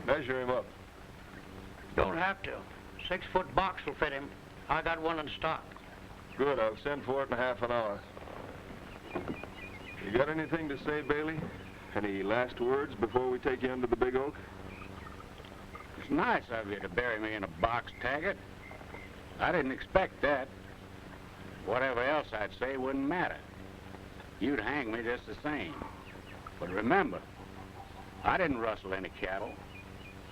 Measure him up. Don't have to. 6-foot box will fit him. I got one in stock. Good, I'll send for it in half an hour. You got anything to say, Bailey? Any last words before we take you under the big oak? It's nice of you to bury me in a box, Taggart. I didn't expect that. Whatever else I'd say wouldn't matter. You'd hang me just the same. But remember, I didn't rustle any cattle.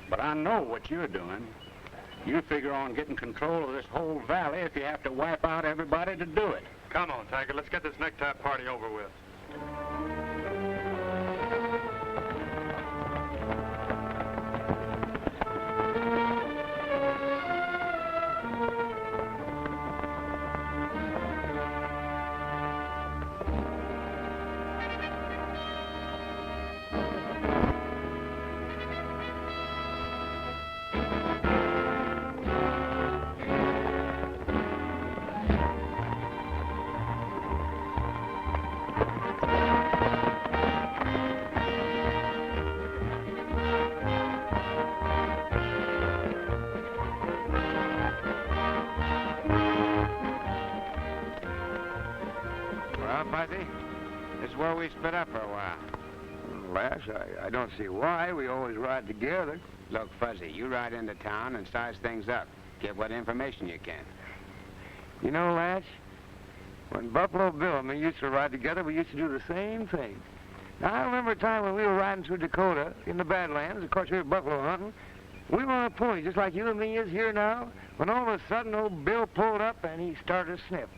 But I know what you're doing. You figure on getting control of this whole valley if you have to wipe out everybody to do it. Come on, Taggart. Let's get this necktie party over with. Where we split up for a while. Lash, I don't see why. We always ride together. Look, Fuzzy, you ride into town and size things up. Get what information you can. You know, Lash, when Buffalo Bill and me used to ride together, we used to do the same thing. Now, I remember a time when we were riding through Dakota in the Badlands. Of course, we were buffalo hunting. We were on a pony, just like you and me is here now, when all of a sudden old Bill pulled up and he started to sniff.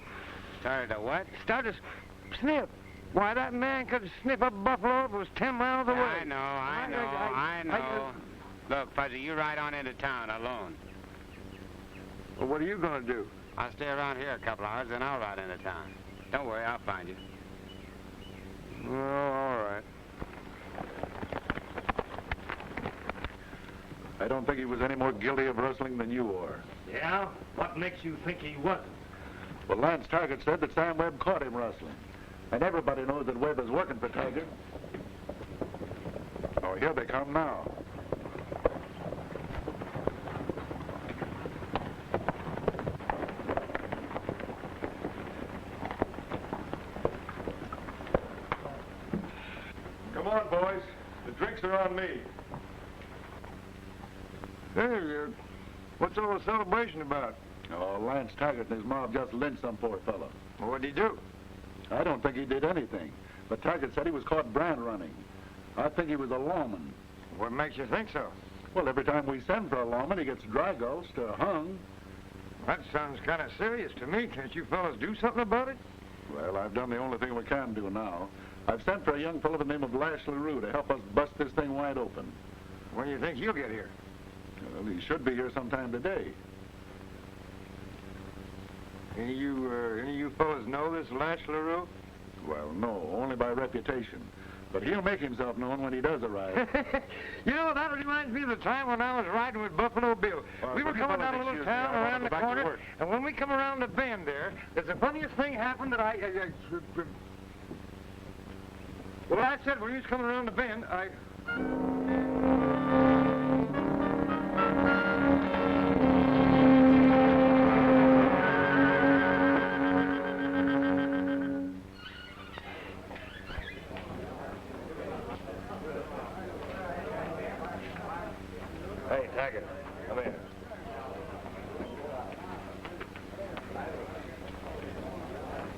Started to what? Started to sniff. Why, that man could sniff a buffalo if it was 10 miles away. I know. Look, Fuzzy, you ride on into town alone. Well, what are you going to do? I'll stay around here a couple hours, then I'll ride into town. Don't worry, I'll find you. Oh, all right. I don't think he was any more guilty of rustling than you are. Yeah? What makes you think he wasn't? Well, Lance Taggart said that Sam Webb caught him rustling. And everybody knows that Webb is working for Taggart. Oh, here they come now. Come on, boys. The drinks are on me. Hey, what's all the celebration about? Oh, Lance Taggart and his mob just lynched some poor fellow. Well, what'd he do? I don't think he did anything, but Taggart said he was caught brand running. I think he was a lawman. What makes you think so? Well, every time we send for a lawman, he gets dry gulched or hung. That sounds kind of serious to me. Can't you fellas do something about it? Well, I've done the only thing we can do now. I've sent for a young fellow by the name of Lash LaRue to help us bust this thing wide open. When do you think he'll get here? Well, he should be here sometime today. Any of you fellas know this Lash LaRue? Well, no, only by reputation. But he'll make himself known when he does arrive. You know, that reminds me of the time when I was riding with Buffalo Bill. We were coming down a little town around the corner, and when we come around the bend there's the funniest thing happened that well, I said when he was coming around the bend, Hey, Taggart, come here.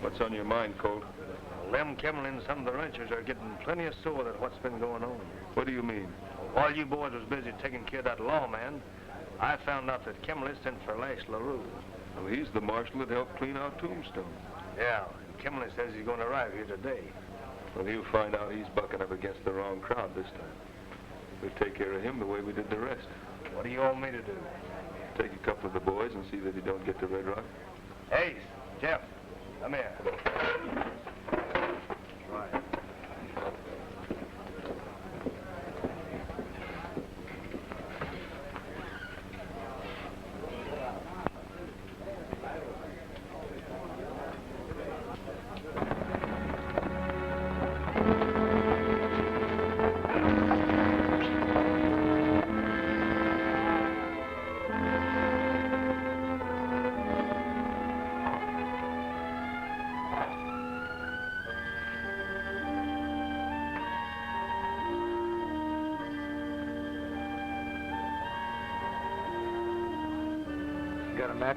What's on your mind, Colt? Lem Kimmerly and some of the ranchers are getting plenty of sore at what's been going on. What do you mean? While you boys was busy taking care of that lawman, I found out that Kimmerly sent for Lash LaRue. Well, he's the marshal that helped clean out Tombstone. Yeah, and Kimmerly says he's going to arrive here today. Well, he'll find out he's bucking up against the wrong crowd this time. We'll take care of him the way we did the rest. What do you want me to do? Take a couple of the boys and see that he don't get to Red Rock. Ace, Jeff, come here. Right. got a match?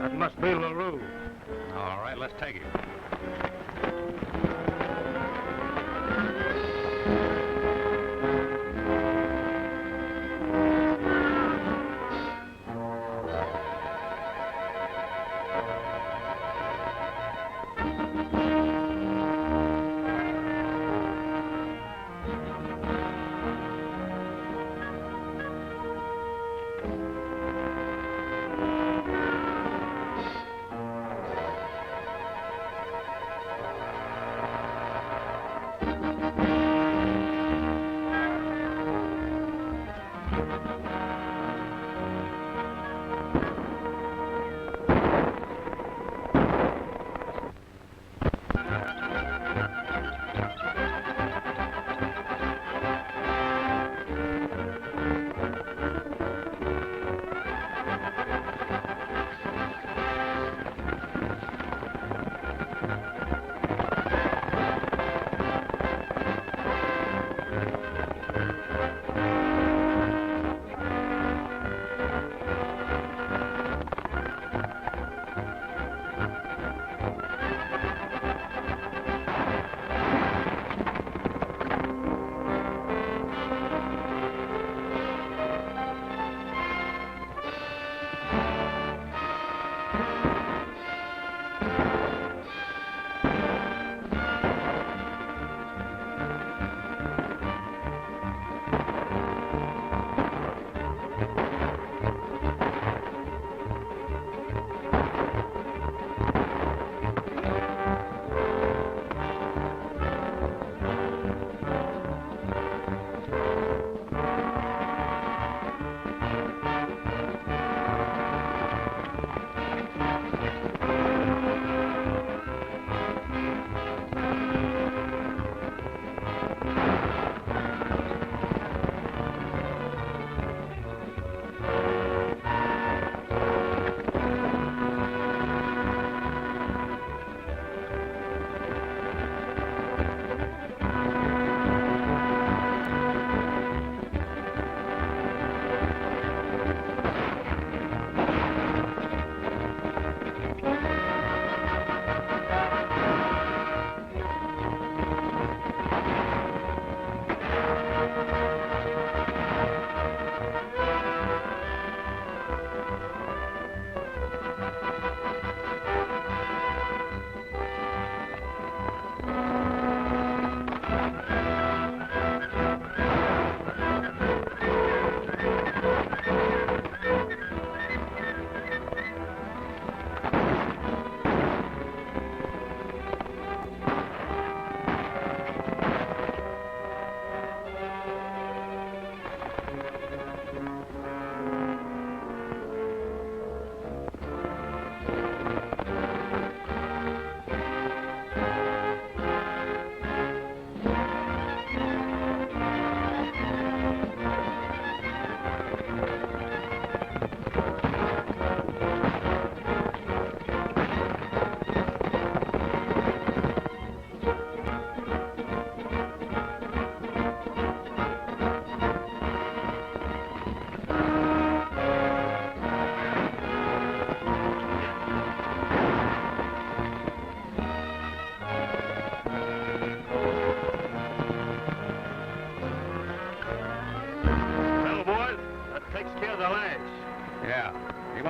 That must be LaRue. All right, let's take it.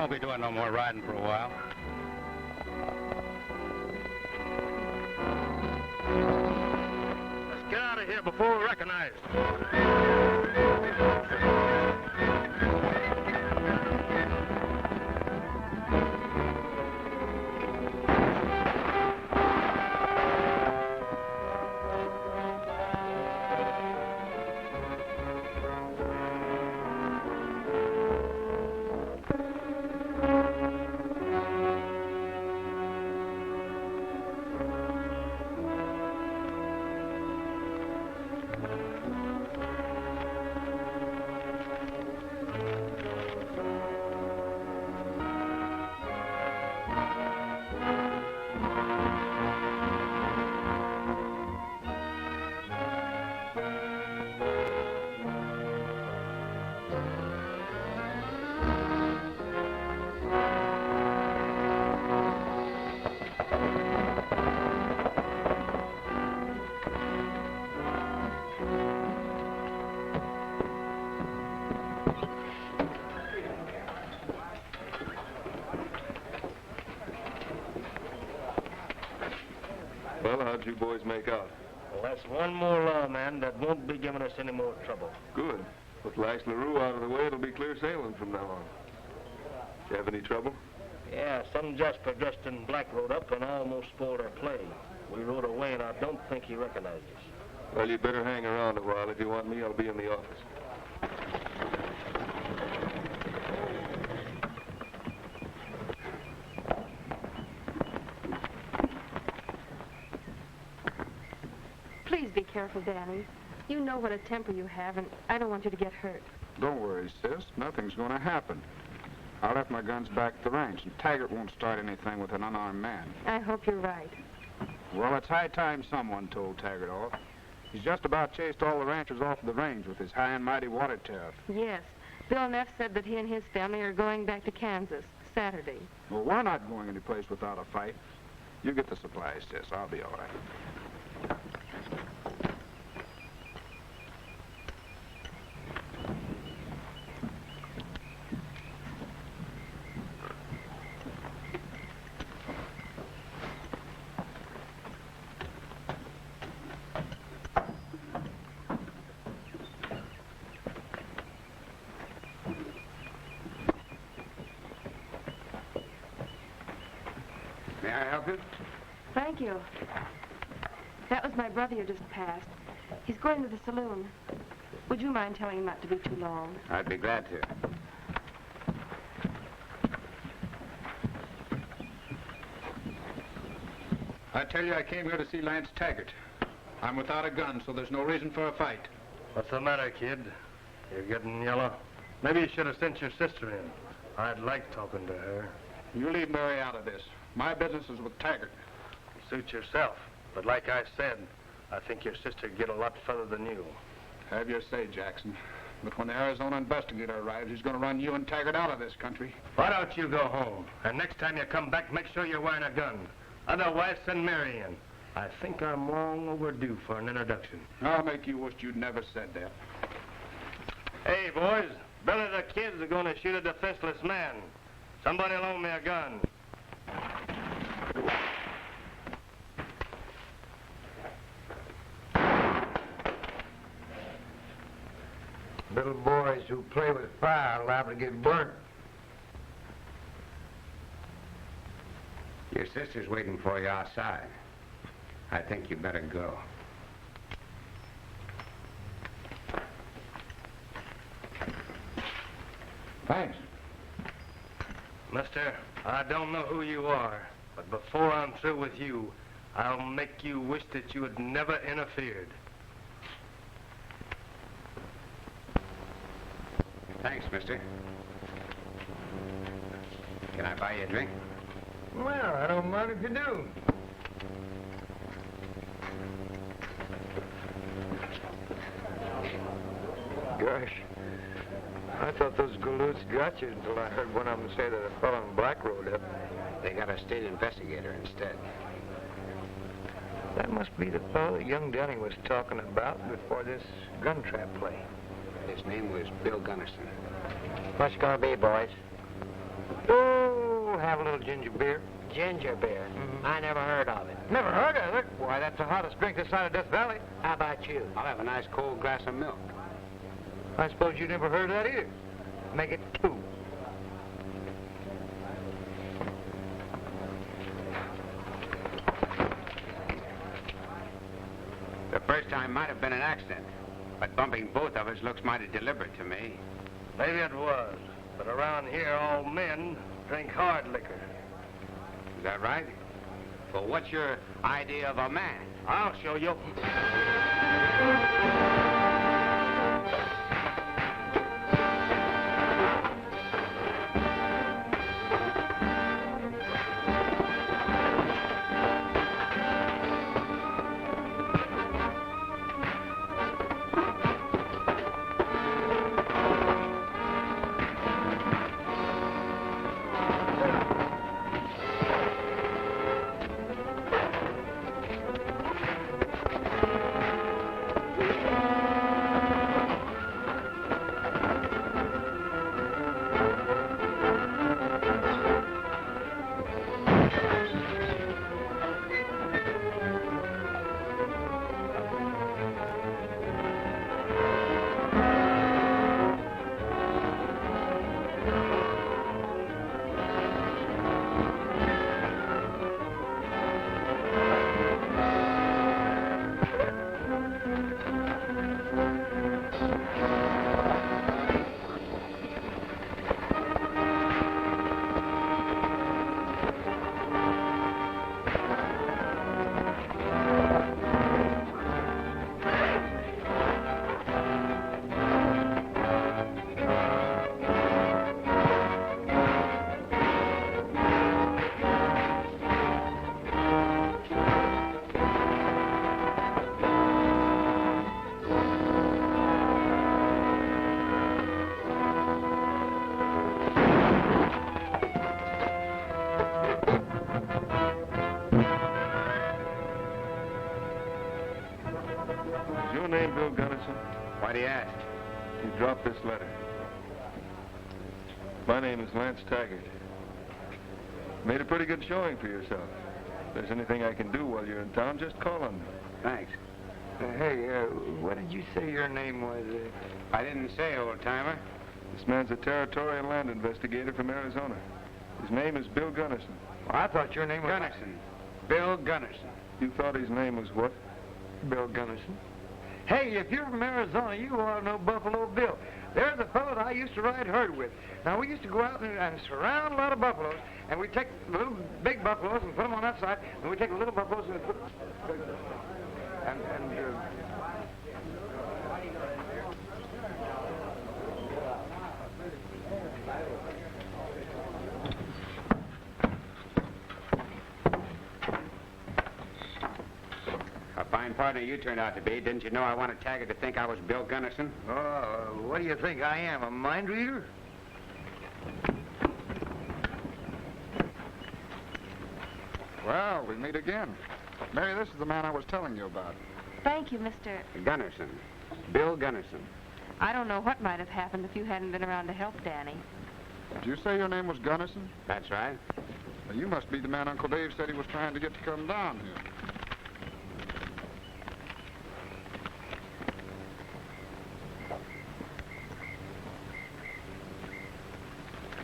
Won't be doing no more riding for a while. Let's get out of here before we're recognized. Well, how'd you boys make out? Well, that's one more lawman that won't be giving us any more trouble. Good. With Lash LaRue out of the way, it'll be clear sailing from now on. You have any trouble? Yeah, some jasper dressed in black rode up and almost spoiled our play. We rode away, and I don't think he recognized us. Well, you better hang around a while. If you want me, I'll be in the office. Please be careful, Danny. You know what a temper you have, and I don't want you to get hurt. Don't worry, sis. Nothing's going to happen. I left my guns back at the ranch, and Taggart won't start anything with an unarmed man. I hope you're right. Well, it's high time someone told Taggart off. He's just about chased all the ranchers off the range with his high and mighty water tariff. Yes. Bill Neff said that he and his family are going back to Kansas Saturday. Well, we're not going anyplace without a fight. You get the supplies, sis. I'll be all right. May I help you? Thank you. That was my brother you just passed. He's going to the saloon. Would you mind telling him not to be too long? I'd be glad to. I tell you, I came here to see Lance Taggart. I'm without a gun, so there's no reason for a fight. What's the matter, kid? You're getting yellow. Maybe you should have sent your sister in. I'd like talking to her. You leave Mary out of this. My business is with Taggart. Suit yourself. But like I said, I think your sister'd get a lot further than you. Have your say, Jackson. But when the Arizona investigator arrives, he's going to run you and Taggart out of this country. Why don't you go home? And next time you come back, make sure you're wearing a gun. Otherwise, send Mary in. I think I'm long overdue for an introduction. I'll make you wish you'd never said that. Hey, boys. Billy the Kid's going to shoot a defenseless man. Somebody loan me a gun. Little boys who play with fire are liable to get burnt. Your sister's waiting for you outside. I think you better go. Thanks. Mister, I don't know who you are, but before I'm through with you, I'll make you wish that you had never interfered. Thanks, mister. Can I buy you a drink? Well, I don't mind if you do. Gosh, I thought those galoots got you until I heard one of them say that a fellow in black rode up. They got a state investigator instead. That must be the fellow that young Denny was talking about before this gun trap play. His name was Bill Gunnarsson. What's gonna be, boys? Oh, have a little ginger beer. Ginger beer. I never heard of it. Never heard of it? Why, that's the hottest drink this side of Death Valley. How about you? I'll have a nice cold glass of milk. I suppose you never heard of that either. Make it 2. The first time might have been an accident, but bumping both of us looks mighty deliberate to me. Maybe it was, but around here, all men drink hard liquor. Is that right? Well, what's your idea of a man? I'll show you. asked? You dropped this letter. My name is Lance Taggart. Made a pretty good showing for yourself. If there's anything I can do while you're in town, just call on me. Thanks. Hey, what did you say your name was? I didn't say, old-timer. This man's a territorial land investigator from Arizona. His name is Bill Gunnison. Well, I thought your name was... Gunnison. Bill Gunnison. You thought his name was what? Bill Gunnison. Hey, if you're from Arizona, you ought to know Buffalo Bill. There's a fellow that I used to ride herd with. Now, we used to go out and surround a lot of buffaloes, and we'd take the little big buffaloes and put them on that side, and we'd take the little buffaloes and put... A fine partner you turned out to be. Didn't you know I wanted Taggart to think I was Bill Gunnison? What do you think I am, a mind reader? Well, we meet again. Mary, this is the man I was telling you about. Thank you, Mr. Gunnison. Bill Gunnison. I don't know what might have happened if you hadn't been around to help Danny. Did you say your name was Gunnison? That's right. Well, you must be the man Uncle Dave said he was trying to get to come down here.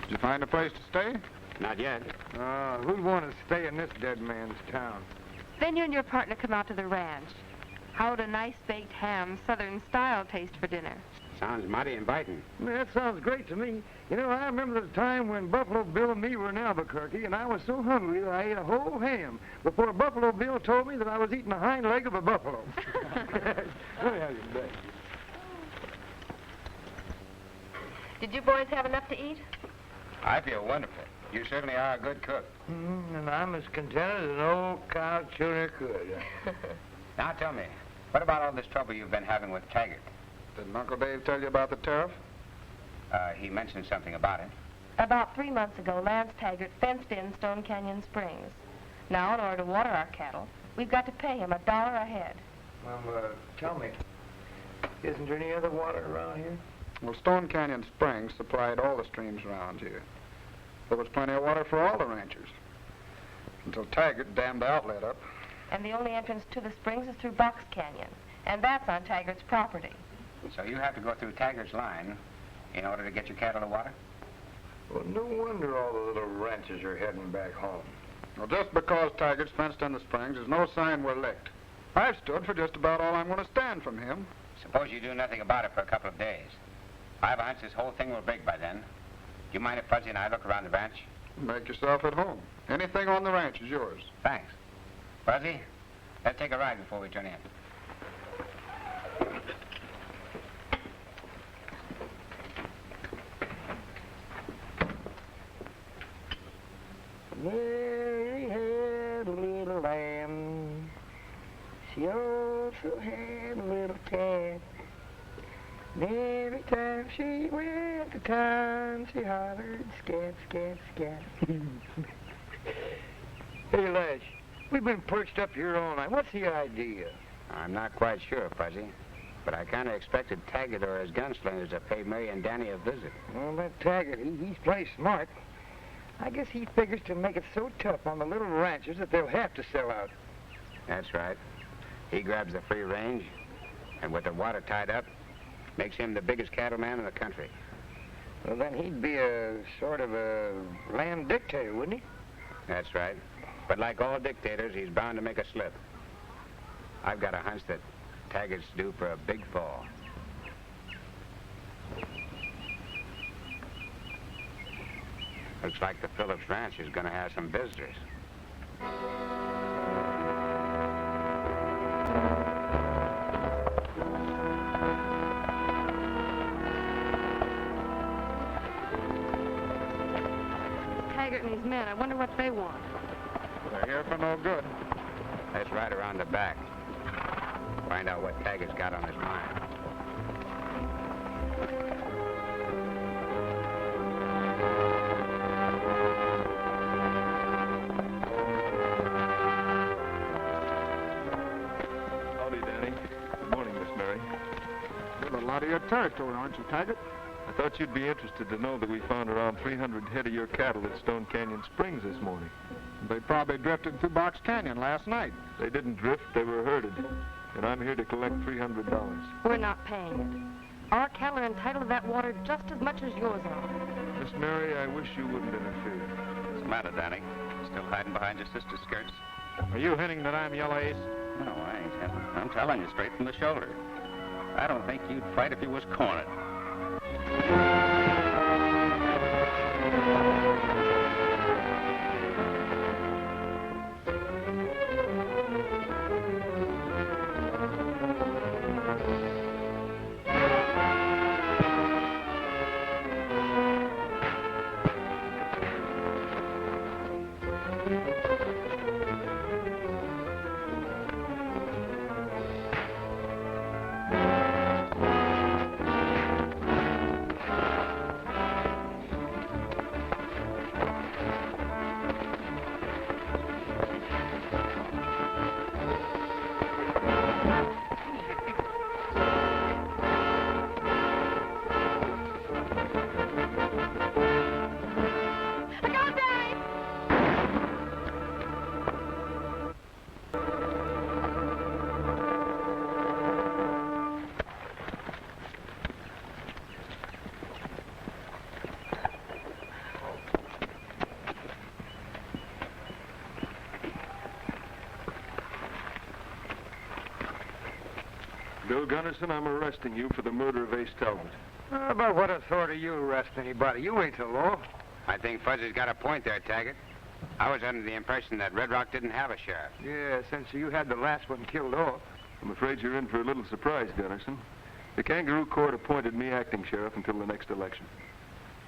Did you find a place to stay? Not yet. Who'd want to stay in this dead man's town? Then you and your partner come out to the ranch. How would a nice baked ham, Southern style, taste for dinner? Sounds mighty inviting. That sounds great to me. You know, I remember the time when Buffalo Bill and me were in Albuquerque, and I was so hungry that I ate a whole ham before Buffalo Bill told me that I was eating a hind leg of a buffalo. Let me have your bag. Did you boys have enough to eat? I feel wonderful. You certainly are a good cook. And I'm as contented as an old cow tuner could. Now tell me, what about all this trouble you've been having with Taggart? Didn't Uncle Dave tell you about the tariff? He mentioned something about it. About 3 months ago, Lance Taggart fenced in Stone Canyon Springs. Now, in order to water our cattle, we've got to pay him $1 a head. Tell me, isn't there any other water around here? Well, Stone Canyon Springs supplied all the streams around here. There was plenty of water for all the ranchers. Until Taggart dammed the outlet up. And the only entrance to the springs is through Box Canyon, and that's on Taggart's property. So you have to go through Taggart's line in order to get your cattle to water? Well, no wonder all the little ranchers are heading back home. Well, just because Taggart's fenced in the springs is no sign we're licked. I've stood for just about all I'm going to stand from him. Suppose you do nothing about it for a couple of days. I have a hunch this whole thing will break by then. Do you mind if Fuzzy and I look around the ranch? Make yourself at home. Anything on the ranch is yours. Thanks. Fuzzy, let's take a ride before we turn in. Mary had a little lamb. She also had a little calf. And every time she went to town, she hollered, scat, scat, scat. Hey, Lash, we've been perched up here all night. What's the idea? I'm not quite sure, Fuzzy, but I kind of expected Taggart or his gunslingers to pay Mary and Danny a visit. Well, that Taggart, he's pretty smart. I guess he figures to make it so tough on the little ranchers that they'll have to sell out. That's right. He grabs the free range, and with the water tied up, makes him the biggest cattleman in the country. Well, then he'd be a sort of a land dictator, wouldn't he? That's right. But like all dictators, he's bound to make a slip. I've got a hunch that Taggart's due for a big fall. Looks like the Phillips Ranch is going to have some visitors. Taggart and his men, I wonder what they want. They're here for no good. Let's ride around the back. Find out what Taggart's got on his mind. Howdy, Danny. Good morning, Miss Mary. With a lot of your territory, aren't you, Taggart? I thought you'd be interested to know that we found around 300 head of your cattle at Stone Canyon Springs this morning. They probably drifted through Box Canyon last night. They didn't drift, they were herded. And I'm here to collect $300. We're not paying it. Our cattle are entitled to that water just as much as yours are. Miss Mary, I wish you wouldn't interfere. What's the matter, Danny? Still hiding behind your sister's skirts? Are you hinting that I'm Yellow Ace? No, I ain't hinting. I'm telling you straight from the shoulder. I don't think you'd fight if you was cornered. Bill Gunderson, I'm arresting you for the murder of Ace Talbot. About what authority you arrest anybody? You ain't the law. I think Fuzzy's got a point there, Taggart. I was under the impression that Red Rock didn't have a sheriff. Yeah, since you had the last one killed off. I'm afraid you're in for a little surprise, Gunderson. The Kangaroo Court appointed me acting sheriff until the next election.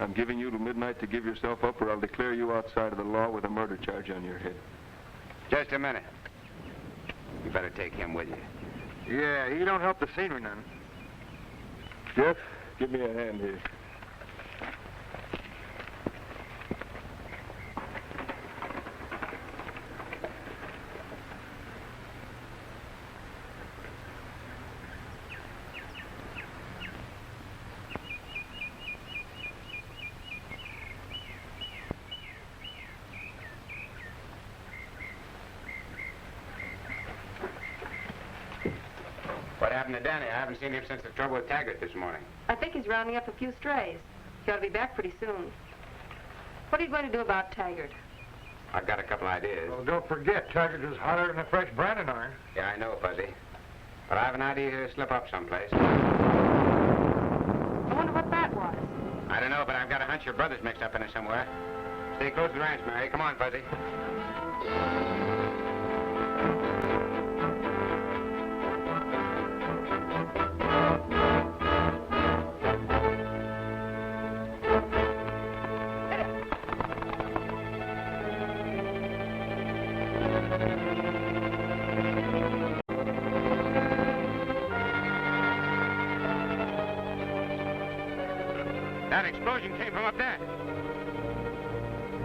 I'm giving you till midnight to give yourself up, or I'll declare you outside of the law with a murder charge on your head. Just a minute. You better take him with you. Yeah, he don't help the scenery none. Jeff, give me a hand here. What happened to Danny? I haven't seen him since the trouble with Taggart this morning. I think he's rounding up a few strays. He ought to be back pretty soon. What are you going to do about Taggart? I've got a couple ideas. Well, don't forget, Taggart is hotter than a fresh branding iron. Yeah, I know, Fuzzy. But I have an idea to slip up someplace. I wonder what that was. I don't know, but I've got a hunch your brother's mixed up in it somewhere. Stay close to the ranch, Mary. Come on, Fuzzy. That explosion came from up there.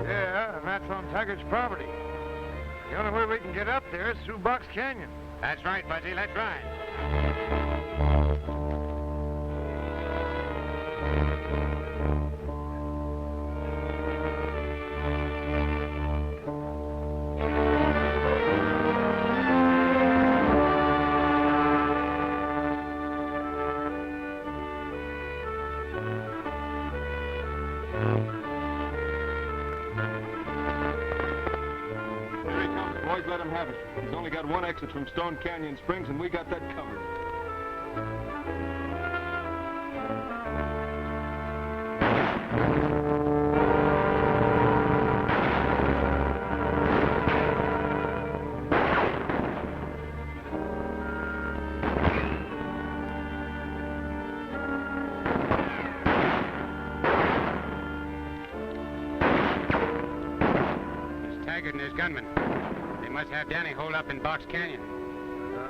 Yeah, and that's on Taggart's property. The only way we can get up there is through Box Canyon. That's right, Fuzzy. Let's ride. Let him have it. He's only got one exit from Stone Canyon Springs, and we got that covered. It's Taggart and his gunman. They must have Danny holed up in Box Canyon.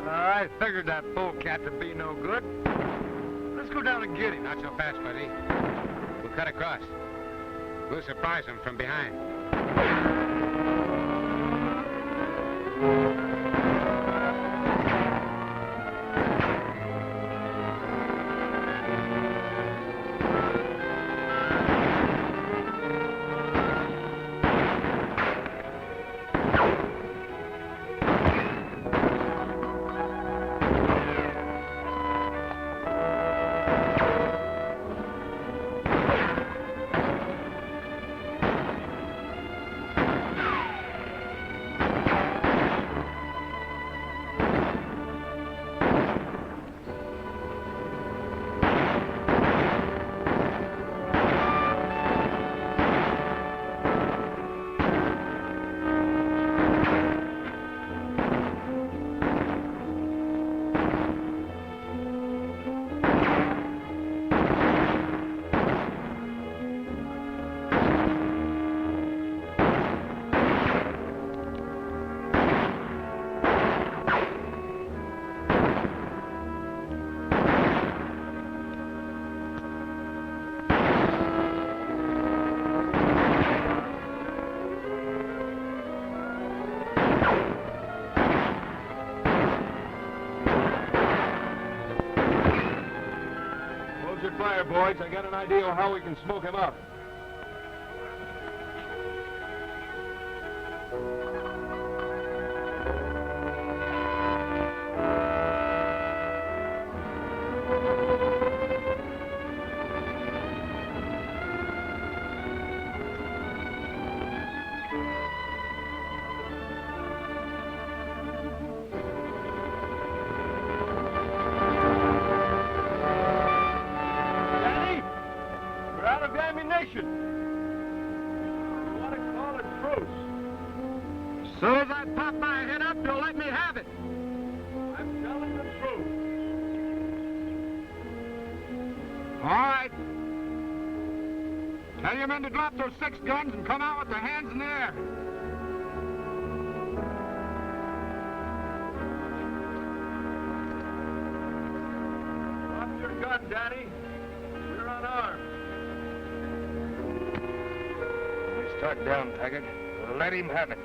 I figured that polecat to be no good. Let's go down and get him. Not so fast, Fuzzy. We'll cut across. We'll surprise them from behind. boys. I got an idea of how we can smoke him up. As soon as I pop my head up, you'll let me have it. I'm telling the truth. All right. Tell your men to drop those 6 guns and come out with their hands in the air. Drop your gun, Daddy. We're unarmed. We start down, Taggart. Let him have it.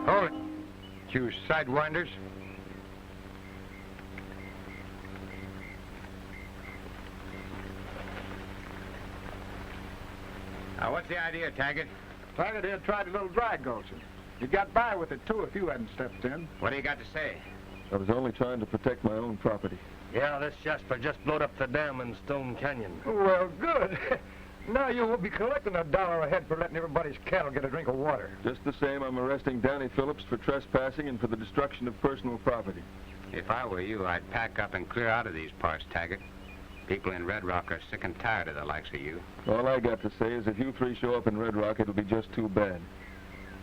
Hold it, you sidewinders. Now, what's the idea, Taggart? Taggart here tried a little dry gulching. You got by with it, too, if you hadn't stepped in. What do you got to say? I was only trying to protect my own property. Yeah, this Jasper just blowed up the dam in Stone Canyon. Well, good. Now you will be collecting $1 a head for letting everybody's cattle get a drink of water. Just the same, I'm arresting Danny Phillips for trespassing and for the destruction of personal property. If I were you, I'd pack up and clear out of these parts, Taggart. People in Red Rock are sick and tired of the likes of you. All I got to say is if you 3 show up in Red Rock, it'll be just too bad.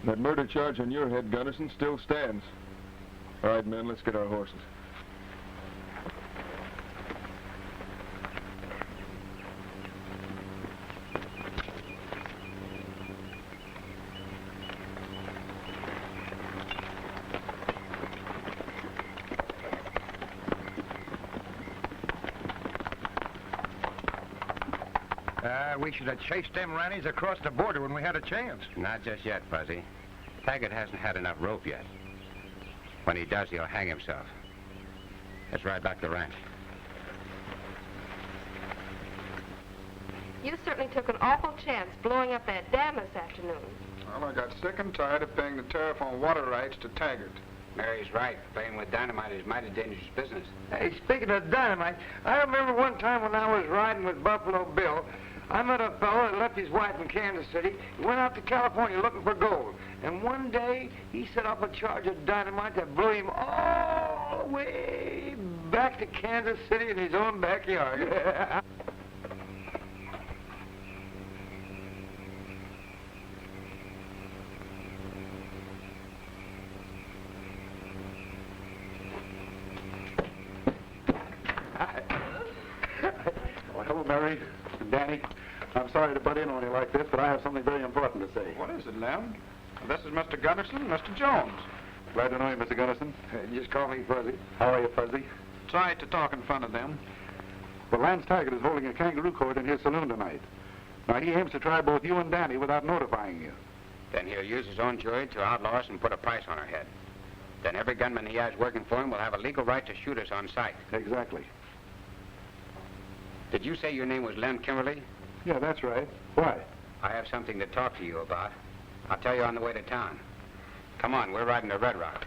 That murder charge on your head, Gunderson, still stands. All right, men, let's get our horses. We should have chased them Rannies across the border when we had a chance. Not just yet, Fuzzy. Taggart hasn't had enough rope yet. When he does, he'll hang himself. Let's ride back to the ranch. You certainly took an awful chance blowing up that dam this afternoon. Well, I got sick and tired of paying the tariff on water rights to Taggart. Mary's right. Playing with dynamite is mighty dangerous business. Hey, speaking of dynamite, I remember one time when I was riding with Buffalo Bill, I met a fellow that left his wife in Kansas City. He went out to California looking for gold. And one day, he set off a charge of dynamite that blew him all the way back to Kansas City in his own backyard. Well, hello, Mary and Danny. I'm sorry to butt in on you like this, but I have something very important to say. What is it, Lem? This is Mr. Gunderson, Mr. Jones. Glad to know you, Mr. Gunderson. Just call me Fuzzy. How are you, Fuzzy? It's all right to talk in front of them. Well, Lance Taggart is holding a kangaroo court in his saloon tonight. Now, he aims to try both you and Danny without notifying you. Then he'll use his own jury to outlaw us and put a price on our head. Then every gunman he has working for him will have a legal right to shoot us on sight. Exactly. Did you say your name was Lem Kimmerly? Yeah, that's right. Why? I have something to talk to you about. I'll tell you on the way to town. Come on, we're riding to Red Rock.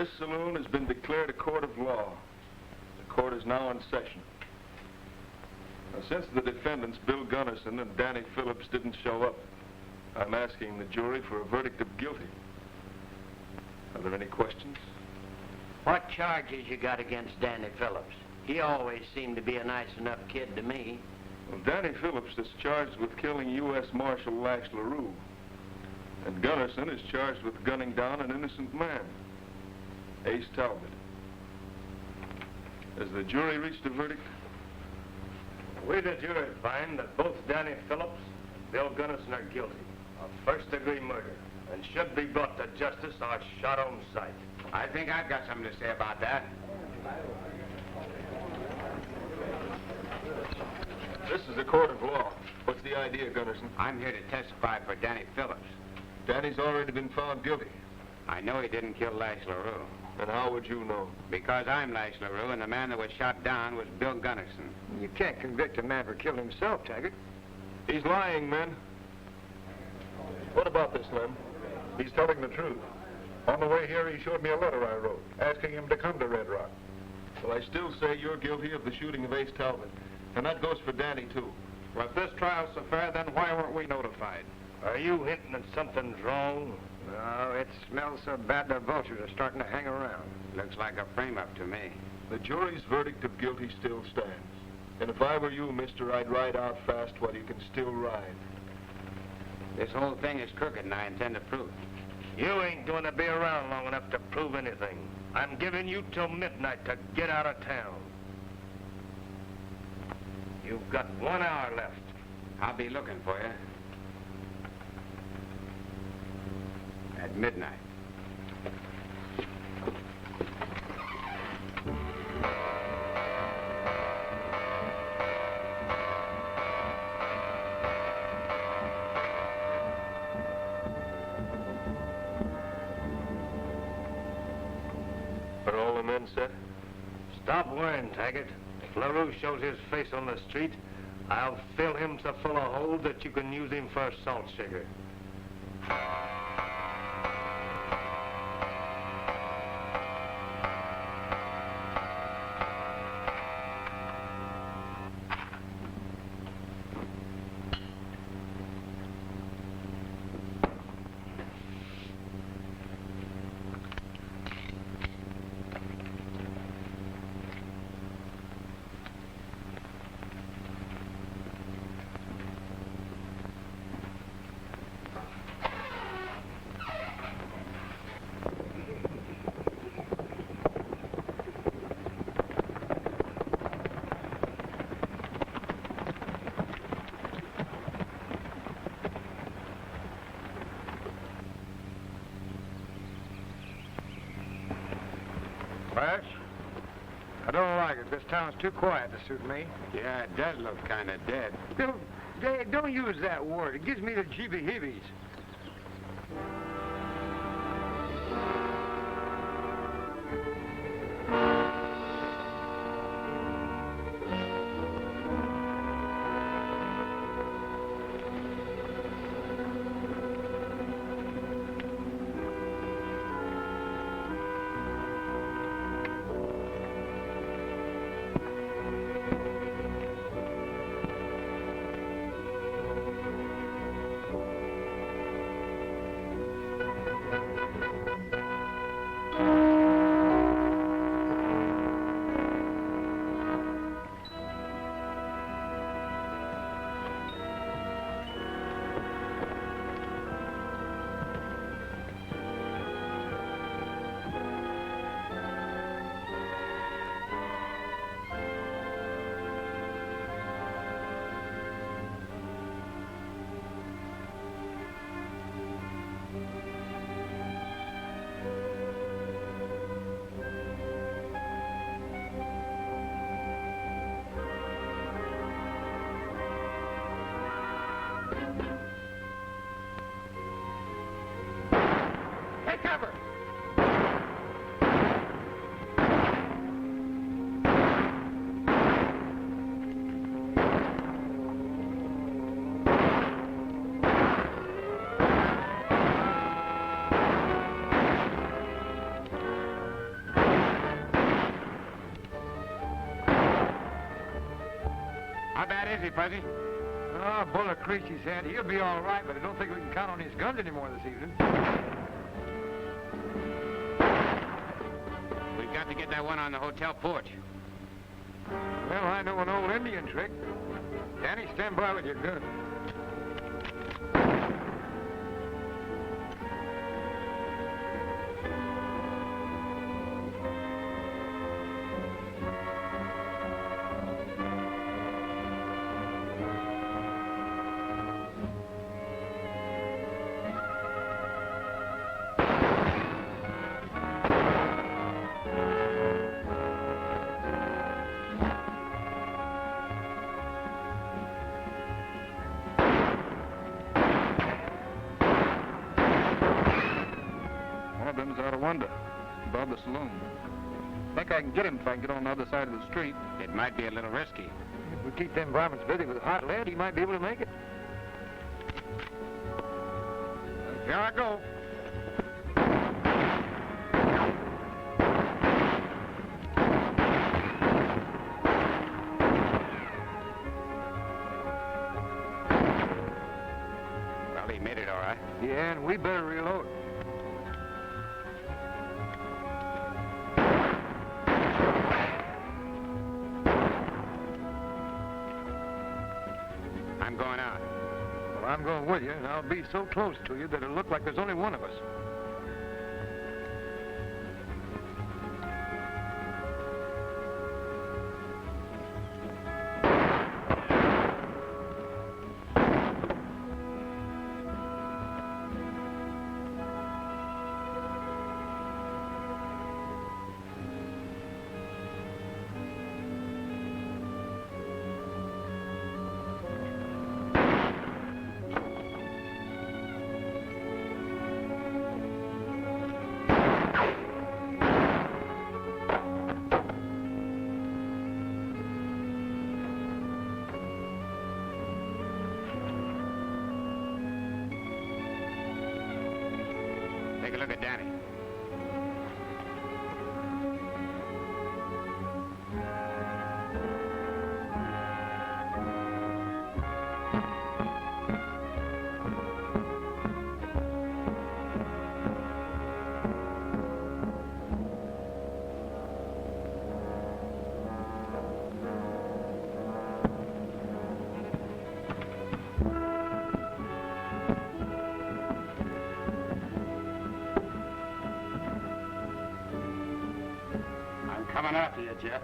This saloon has been declared a court of law. The court is now in session. Now, since the defendants, Bill Gunnison and Danny Phillips, didn't show up, I'm asking the jury for a verdict of guilty. Are there any questions? What charges you got against Danny Phillips? He always seemed to be a nice enough kid to me. Well, Danny Phillips is charged with killing U.S. Marshal Lash LaRue. And Gunnison is charged with gunning down an innocent man, Ace Talbot. Has the jury reached a verdict? We, the jury, find that both Danny Phillips and Bill Gunnison are guilty of first-degree murder and should be brought to justice or shot on sight. I think I've got something to say about that. This is a court of law. What's the idea, Gunnison? I'm here to testify for Danny Phillips. Danny's already been found guilty. I know he didn't kill Lash LaRue. And how would you know? Because I'm Lash LaRue, and the man that was shot down was Bill Gunnison. You can't convict a man for killing himself, Taggart. He's lying, men. What about this, Lem? He's telling the truth. On the way here, he showed me a letter I wrote, asking him to come to Red Rock. Well, I still say you're guilty of the shooting of Ace Talbot. And that goes for Danny, too. Well, if this trial's so fair, then why weren't we notified? Are you hinting that something's wrong? No, it smells so bad the vultures are starting to hang around. Looks like a frame-up to me. The jury's verdict of guilty still stands. And if I were you, mister, I'd ride out fast while you can still ride. This whole thing is crooked, and I intend to prove it. You ain't going to be around long enough to prove anything. I'm giving you till midnight to get out of town. You've got 1 hour left. I'll be looking for you. At midnight. Are all the men set? Stop worrying, Taggart. If LaRue shows his face on the street, I'll fill him so full of holes that you can use him for a salt shaker. Lash, I don't like it. This town's too quiet to suit me. Yeah, it does look kind of dead. Don't use that word. It gives me the jeebie-heebies. he, Fuzzy? Oh, Buller Creasy said he'll be all right, but I don't think we can count on his guns anymore this evening. We've got to get that one on the hotel porch. Well, I know an old Indian trick. Danny, stand by with your gun. Out of window, above the saloon. Think I can get him if I can get on the other side of the street. It might be a little risky. If we keep them varmints busy with hot lead, he might be able to make it. Here I go. Well, he made it all right. Yeah, and we better reload. I'm going out. Well, I'm going with you, and I'll be so close to you that it'll look like there's only one of us. Take a look at Danny. Coming after you, Jeff.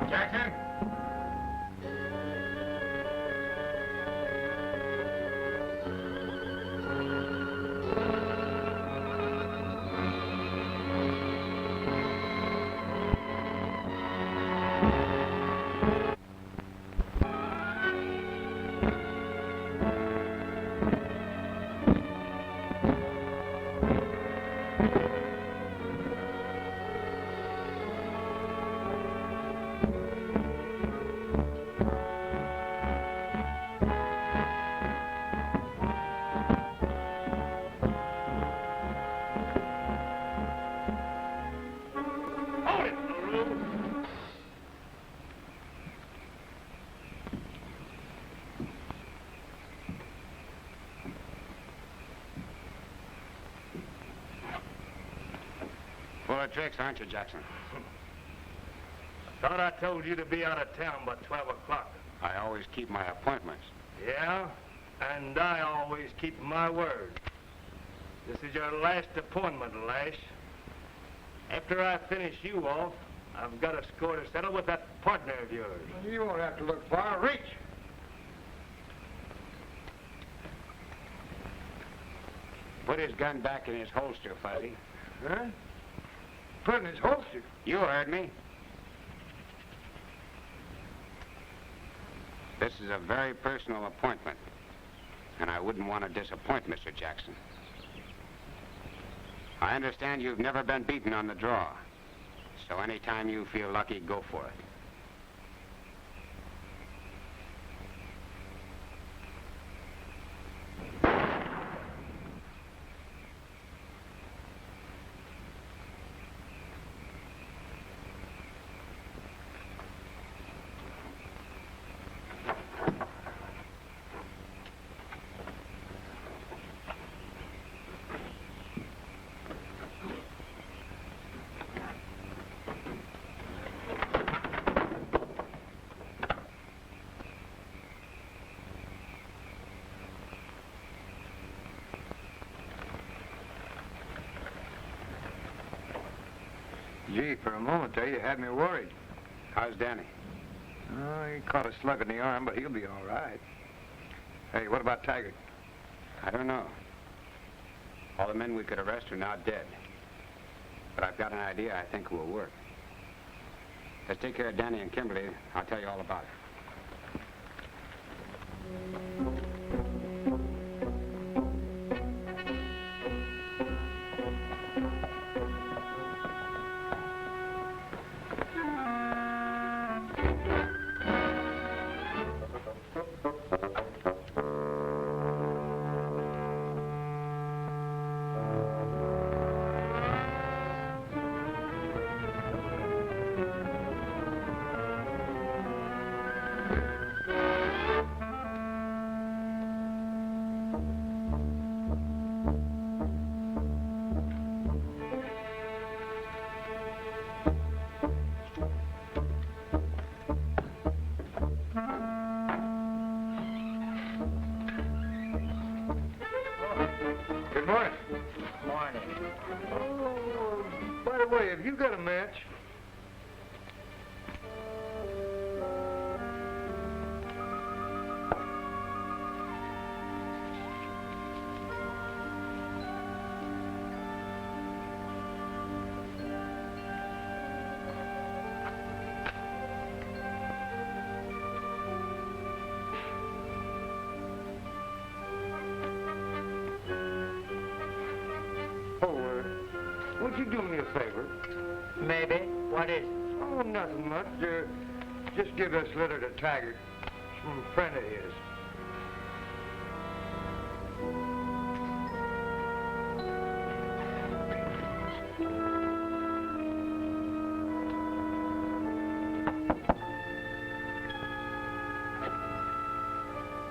Jackson? Full of tricks, aren't you, Jackson? Thought I told you to be out of town by 12 o'clock. I always keep my appointments. Yeah, and I always keep my word. This is your last appointment, Lash. After I finish you off, I've got a score to settle with that partner of yours. You won't have to look far. Reach. Put his gun back in his holster, Fuzzy. Huh? Put in his holster. You heard me. This is a very personal appointment, and I wouldn't want to disappoint Mr. Jackson. I understand you've never been beaten on the draw, so anytime you feel lucky, go for it. Gee, for a moment there, you had me worried. How's Danny? Oh, he caught a slug in the arm, but he'll be all right. Hey, what about Taggart? I don't know. All the men we could arrest are now dead. But I've got an idea I think will work. Let's take care of Danny and Kimberly. I'll tell you all about it. Good morning. Morning. Oh, by the way, have you got a match? Would you do me a favor? Maybe. What is it? Oh, nothing much. Just give this letter to Taggart. It's from a friend of his.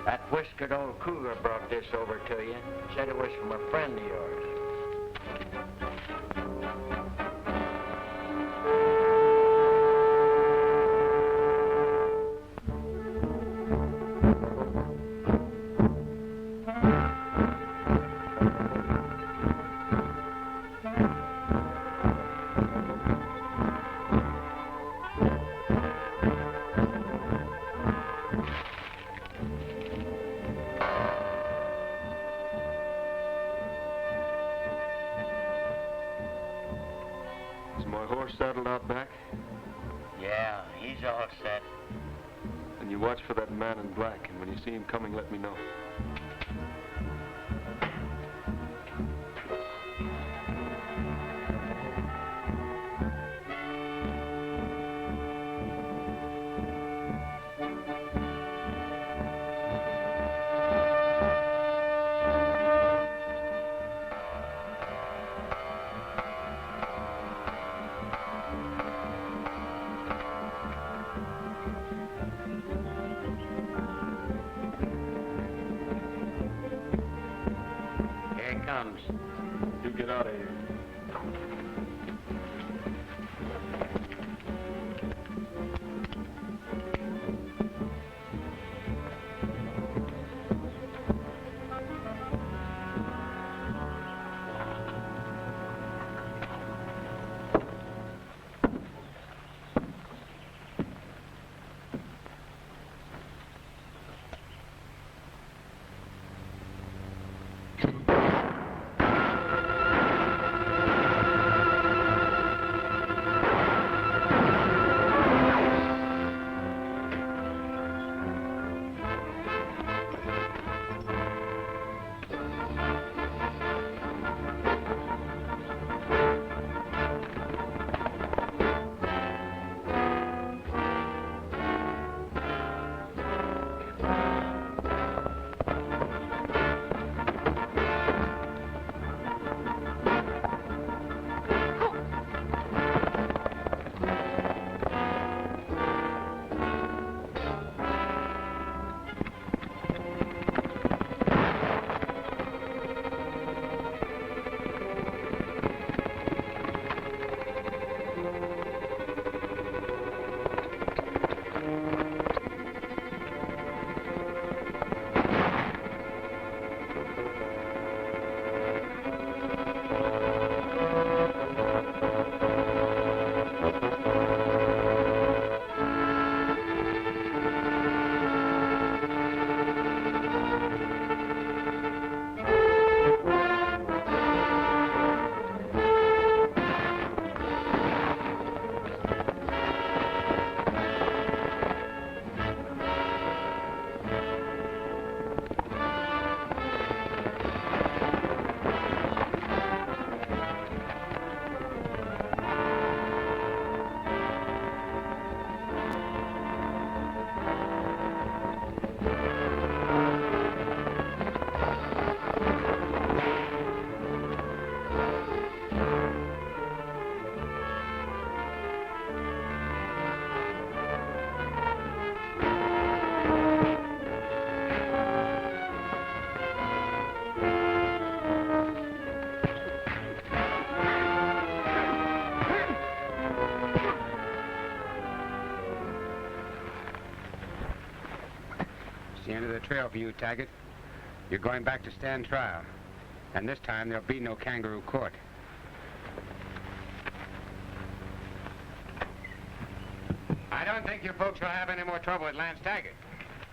That whiskered old cougar brought this over to you. Said it was from a friend of yours. Saddled out back? Yeah, he's all set. And you watch for that man in black, and when you see him coming, let me know. You get out of here. trail for you, Taggart. You're going back to stand trial. And this time there'll be no kangaroo court. I don't think you folks will have any more trouble with Lance Taggart.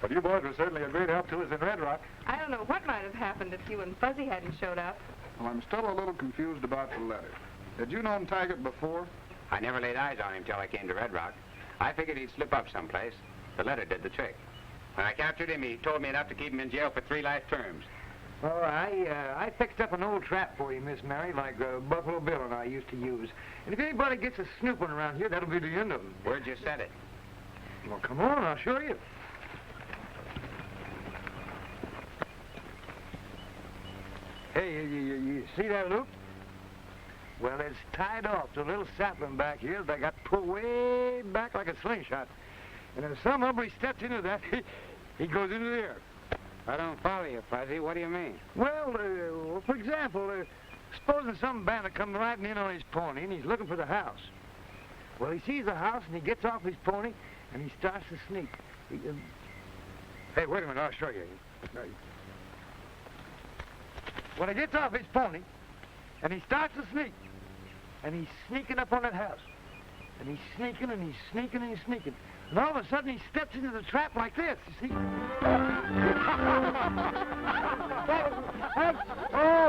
But you boys were certainly a great help to us in Red Rock. I don't know what might have happened if you and Fuzzy hadn't showed up. Well, I'm still a little confused about the letter. Had you known Taggart before? I never laid eyes on him till I came to Red Rock. I figured he'd slip up someplace. The letter did the trick. When I captured him, he told me enough to keep him in jail for 3 life terms. Oh, I fixed up an old trap for you, Miss Mary, like Buffalo Bill and I used to use. And if anybody gets a snooping around here, that'll be the end of them. Where'd you set it? Well, come on, I'll show you. Hey, you see that loop? Well, it's tied off to a little sapling back here that I got pulled way back like a slingshot. And if some hombre steps into that, he goes into the air. I don't follow you, Fuzzy. What do you mean? Well, for example, supposing some bandit comes riding in on his pony and he's looking for the house. Well, he sees the house and he gets off his pony and he starts to sneak. Hey, wait a minute, I'll show you. When he gets off his pony and he starts to sneak, and he's sneaking up on that house, and he's sneaking and he's sneaking and he's sneaking. And all of a sudden, he steps into the trap like this, you see? Oh!